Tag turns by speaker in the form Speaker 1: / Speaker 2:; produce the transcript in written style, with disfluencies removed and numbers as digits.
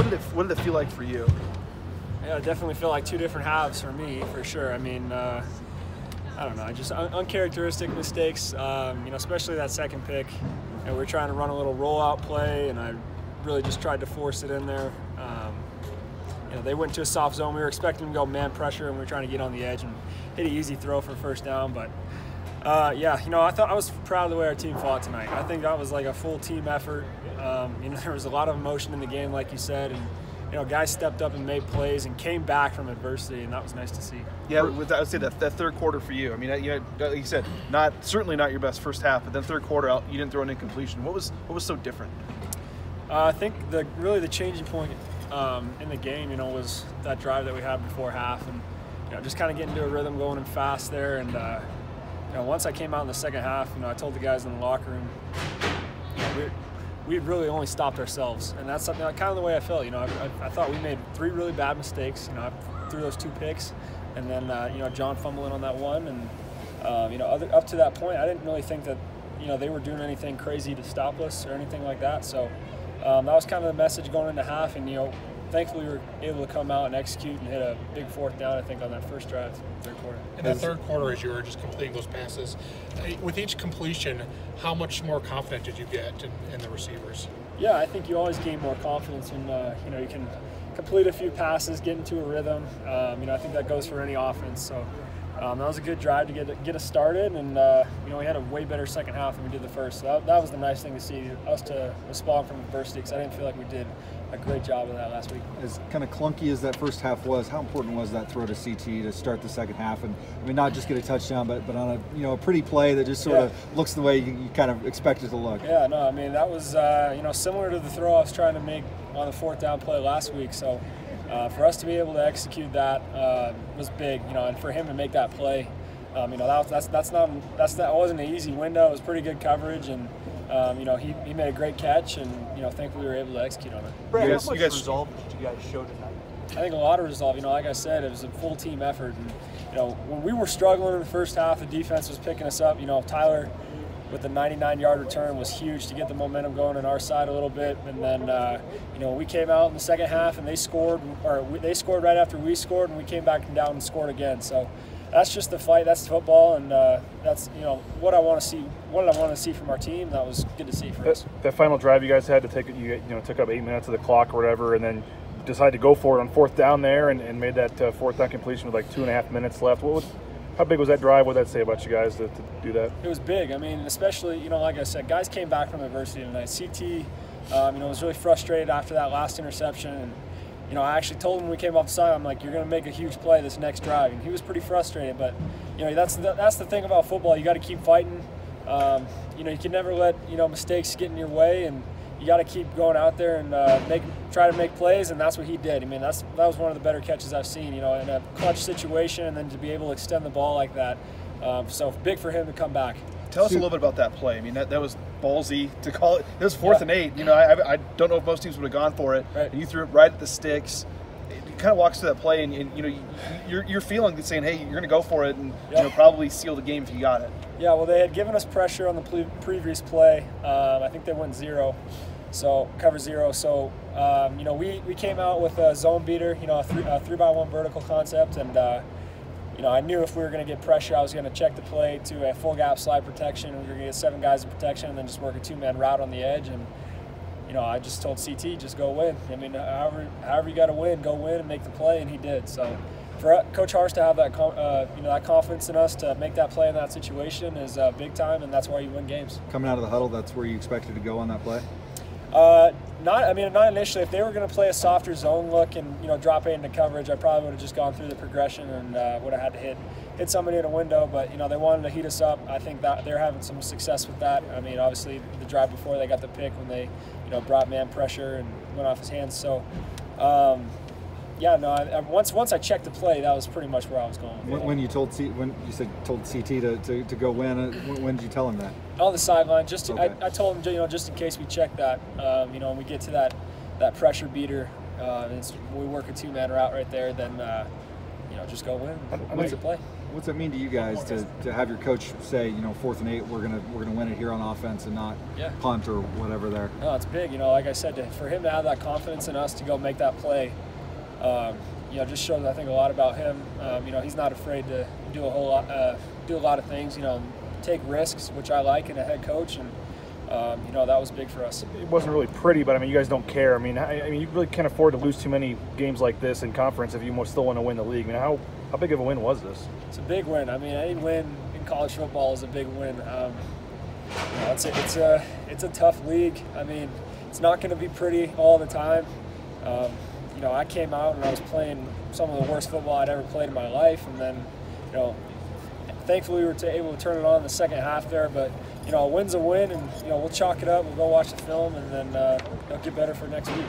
Speaker 1: what did it feel like for you?
Speaker 2: Yeah, it definitely felt like two different halves for me, for sure. I mean, I don't know, just uncharacteristic mistakes, especially that second pick. And we're trying to run a little rollout play, and I really just tried to force it in there. They went to a soft zone. We were expecting them to go man pressure, and we were trying to get on the edge and hit an easy throw for first down. But I was proud of the way our team fought tonight. I think that was like a full team effort. There was a lot of emotion in the game, like you said, and guys stepped up and made plays and came back from adversity, and that was nice to see.
Speaker 1: Yeah, I would say that third quarter for you. I mean, like you said, certainly not your best first half, but then third quarter, you didn't throw an incompletion. What was so different?
Speaker 2: I think the changing point in the game, was that drive that we had before half, and just kind of getting into a rhythm, going in fast there, and once I came out in the second half, I told the guys in the locker room, we really only stopped ourselves, and that's something kind of the way I felt. I thought we made three really bad mistakes. I threw those two picks, and then John fumbling on that one, and up to that point, I didn't really think that they were doing anything crazy to stop us or anything like that. So that was kind of the message going into half, and thankfully we were able to come out and execute and hit a big fourth down, I think, on that first drive, third quarter.
Speaker 3: In that third quarter, as you were just completing those passes, with each completion, how much more confident did you get in the receivers?
Speaker 2: Yeah, I think you always gain more confidence when you can complete a few passes, get into a rhythm. I think that goes for any offense. So that was a good drive to get us started, and we had a way better second half than we did the first. So that was the nice thing to see, us to respond from adversity, because I didn't feel like we did a great job of that last week.
Speaker 4: As kind of clunky as that first half was, how important was that throw to CT to start the second half? And not just get a touchdown, but on a pretty play that just sort of looks the way you kind of expect it to look.
Speaker 2: Yeah, no, that was similar to the throw I was trying to make on the fourth down play last week. So for us to be able to execute that was big, and for him to make that play, that wasn't an easy window. It was pretty good coverage, and he made a great catch, and thankfully we were able to execute on it.
Speaker 5: Brett, how much resolve did you guys show tonight?
Speaker 2: I think a lot of resolve. Like I said, it was a full team effort, and when we were struggling in the first half, the defense was picking us up. Tyler, with the 99-yard return, was huge to get the momentum going on our side a little bit, and then we came out in the second half and they scored right after we scored, and we came back down and scored again. So that's just the fight. That's football, and that's what I want to see. What I want to see from our team. That was good to see for us.
Speaker 6: That final drive you guys had to take, took up 8 minutes of the clock or whatever, and then decided to go for it on fourth down there, and made that fourth down completion with like 2.5 minutes left. How big was that drive? What did that say about you guys to do that?
Speaker 2: It was big. Especially like I said, guys came back from adversity tonight. CT, was really frustrated after that last interception, and I actually told him when we came off the side, I'm like, you're going to make a huge play this next drive. And he was pretty frustrated, but, that's the thing about football. You got to keep fighting. You can never let, mistakes get in your way, and you got to keep going out there and try to make plays, and that's what he did. That was one of the better catches I've seen, in a clutch situation, and then to be able to extend the ball like that. So big for him to come back.
Speaker 1: Tell us a little bit about that play. That was ballsy to call it. It was 4th and 8. I don't know if most teams would have gone for it.
Speaker 2: Right.
Speaker 1: And you threw it right at the sticks. It kind of walks through that play, and you're feeling saying, hey, you're going to go for it, and probably seal the game if you got it.
Speaker 2: Yeah, well, they had given us pressure on the previous play. I think they went cover zero. So we came out with a zone beater, a 3-by-1 vertical concept, and I knew if we were going to get pressure, I was going to check the play to a full gap slide protection. We were going to get 7 guys in protection and then just work a 2-man route on the edge. And, I just told CT, just go win. However you got to win, go win and make the play, and he did. So for Coach Harsh to have that, that confidence in us to make that play in that situation is big time, and that's why you win games.
Speaker 4: Coming out of the huddle, that's where you expected to go on that play?
Speaker 2: Not initially. If they were going to play a softer zone look and drop 8 into coverage, I probably would have just gone through the progression and would have had to hit somebody in a window. But they wanted to heat us up. I think that they're having some success with that. Obviously the drive before they got the pick when they brought man pressure and went off his hands. So once I checked the play, that was pretty much where I was going.
Speaker 4: When you told CT to go win, when did you tell him that?
Speaker 2: On the sideline,
Speaker 4: Okay.
Speaker 2: I told him, just in case we check that, and we get to that pressure beater, and we work a 2-man route right there, then just go win and make the play.
Speaker 4: What's it mean to you guys to have your coach say, 4th and 8, we're gonna win it here on offense and not punt or whatever there?
Speaker 2: No, it's big. Like I said, for him to have that confidence in us to go make that play, just shows I think a lot about him. He's not afraid to do a lot of things. Take risks, which I like in a head coach, and that was big for us.
Speaker 6: It wasn't really pretty, but you guys don't care. You really can't afford to lose too many games like this in conference if you still want to win the league. How big of a win was this?
Speaker 2: It's a big win. Any win in college football is a big win. It's a tough league. It's not going to be pretty all the time. I came out and I was playing some of the worst football I'd ever played in my life, and then, thankfully we were able to turn it on in the second half there. But a win's a win, and we'll chalk it up. We'll go watch the film, and then get better for next week.